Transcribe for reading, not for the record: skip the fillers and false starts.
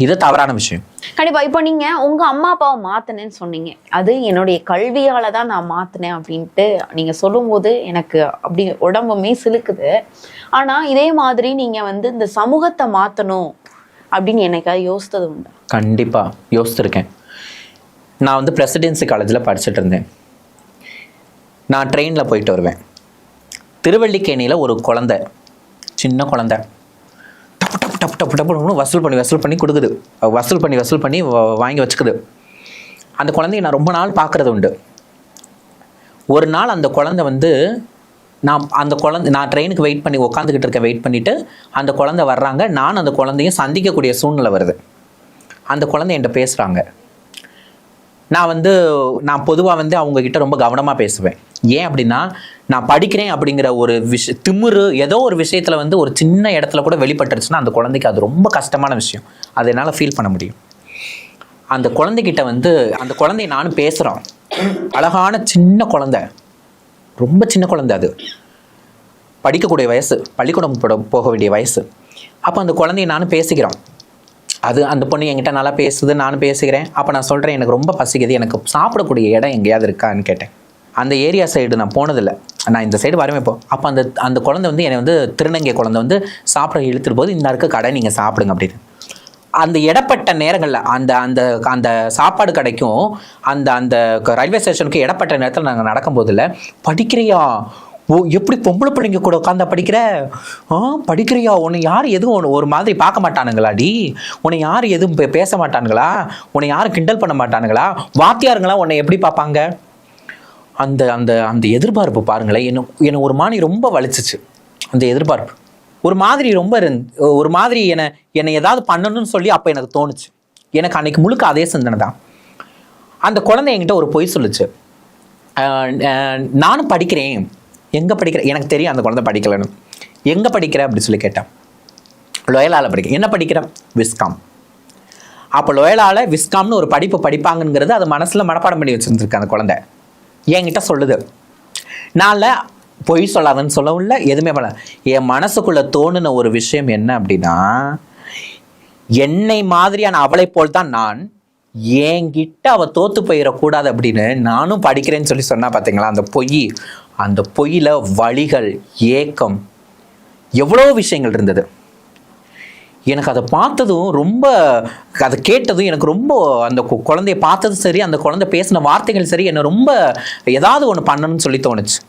இது தவறான விஷயம். கண்டிப்பா. இப்போ நீங்க உங்க அம்மா அப்பாவை மாத்தினேன்னு சொன்னீங்க, அது என்னுடைய கல்வியால தான் நான் மாத்தினேன் அப்படின்ட்டு நீங்க சொல்லும் போது எனக்கு அப்படி உடம்புமே சிலுக்குது. ஆனா இதே மாதிரி நீங்க வந்து இந்த சமூகத்தை மாத்தணும் அப்படின்னு என்னைக்காவது யோசித்தது உண்டா? கண்டிப்பா யோசிச்சிருக்கேன். நான் வந்து பிரசிடென்சி காலேஜில் படிச்சுட்டு இருந்தேன். நான் ட்ரெயினில் போயிட்டு வருவேன். திருவல்லிக்கேணியில் ஒரு குழந்தை, சின்ன குழந்தை, டப்பு டப்பு டப்பு டப்பு டப்புன்னு வசூல் பண்ணி கொடுக்குது. வசூல் பண்ணி வாங்கி வச்சுக்குது. அந்த குழந்தைய நான் ரொம்ப நாள் பார்க்குறது உண்டு. ஒரு நாள் அந்த குழந்தை வந்து நான் ட்ரெயினுக்கு வெயிட் பண்ணிவிட்டு அந்த குழந்தை வர்றாங்க. நான் அந்த குழந்தையும் சந்திக்கக்கூடிய சூழ்நிலை வருது. அந்த குழந்தை என்கிட்ட பேசுகிறாங்க. நான் பொதுவாக வந்து அவங்கக்கிட்ட ரொம்ப கவனமாக பேசுவேன். ஏன் அப்படின்னா, நான் படிக்கிறேன் அப்படிங்கிற ஒரு திமிரு ஏதோ ஒரு விஷயத்தில் வந்து ஒரு சின்ன இடத்துல கூட வெளிப்பட்டுருச்சுன்னா அந்த குழந்தைக்கு அது ரொம்ப கஷ்டமான விஷயம். அதை என்னால் ஃபீல் பண்ண முடியும். அந்த குழந்தைகிட்ட வந்து அந்த குழந்தைய நானும் பேசுகிறோம். அழகான சின்ன குழந்தை, ரொம்ப சின்ன குழந்தை, அது படிக்கக்கூடிய வயசு, பள்ளிக்கூடம் போக வேண்டிய வயசு. அப்போ அந்த குழந்தைய நானும் பேசிக்கிறோம். அந்த பொண்ணு என்கிட்ட நல்லா பேசுது, நானும் பேசுகிறேன். அப்போ நான் சொல்கிறேன், எனக்கு ரொம்ப பசிக்குது, எனக்கு சாப்பிடக்கூடிய இடம் எங்கேயாவது இருக்கான்னு கேட்டேன். அந்த ஏரியா சைடு நான் போனதில்லை, நான் இந்த சைடு வரவே. அப்போ அந்த குழந்தை வந்து என்னை வந்து திருநங்கை குழந்தை வந்து சாப்பிட இழுத்துட்டு போது, இந்த இருக்க கடை நீங்கள் சாப்பிடுங்க அப்படின்னு. அந்த இடப்பட்ட நேரங்களில் அந்த அந்த சாப்பாடு கடைக்கும் அந்த ரயில்வே ஸ்டேஷனுக்கு இடப்பட்ட நேரத்தில் நாங்கள் நடக்கும்போதில், படிக்கிறியா, எப்படி பொம்பளை பிள்ளைங்க கூட உட்காந்தா படிக்கிறியா, உன்னை யார் எதுவும் ஒரு மாதிரி பார்க்க மாட்டானுங்களாடி, உன்னை யார் எதுவும் பேச மாட்டானுங்களா, உன்னை யாரும் கிண்டல் பண்ண மாட்டானுங்களா, வாத்தியாருங்களா உன்னை எப்படி பார்ப்பாங்க? அந்த அந்த அந்த எதிர்பார்ப்பு பாருங்களேன், என்னை ஒரு மாதிரி ரொம்ப வலிச்சிச்சு. அந்த எதிர்பார்ப்பு ஒரு மாதிரி என்னை ஏதாவது பண்ணணும்னு சொல்லி அப்போ எனக்கு தோணுச்சு. எனக்கு அன்னைக்கு முழுக்க அதே சிந்தனை தான். அந்த குழந்தை என்கிட்ட ஒரு பொய் சொல்லுச்சு. நானும் படிக்கிறேன். எங்கே படிக்கிறேன்? எனக்கு தெரியும் அந்த குழந்தை படிக்கலன்னு. எங்கே படிக்கிற அப்படி சொல்லி கேட்டேன். லோயலாவில் படிக்கிறேன். என்ன படிக்கிறேன்? விஸ்காம். அப்போ லோயலாவில் விஸ்காம்னு ஒரு படிப்பு படிப்பாங்கங்கிறது அது மனசில் மனப்பாடம் பண்ணி வச்சுருந்துருக்கு அந்த குழந்தை. என்கிட்ட சொல்லுது. நான் பொய் சொல்லாதன்னு சொல்லவும் இல்லை, எதுவுமே பண்ணல. என் மனசுக்குள்ளே தோணுன ஒரு விஷயம் என்ன அப்படின்னா, என்னை மாதிரியான அவளை போல் தான் நான், என்கிட்ட அவள் தோற்று போயிடக்கூடாது அப்படின்னு நானும் படிக்கிறேன்னு சொல்லி சொன்னா பார்த்தீங்களா, அந்த பொய்யில் வலிகள், ஏக்கம், எவ்வளோ விஷயங்கள் இருந்தது. எனக்கு அதை பார்த்ததும் அதை கேட்டதும் எனக்கு ரொம்ப, அந்த குழந்தைய பார்த்ததும் சரி, அந்த குழந்தை பேசின வார்த்தைகள் சரி, என்னை ரொம்ப ஏதாவது ஒன்று பண்ணணும்னு சொல்லி தோணுச்சு.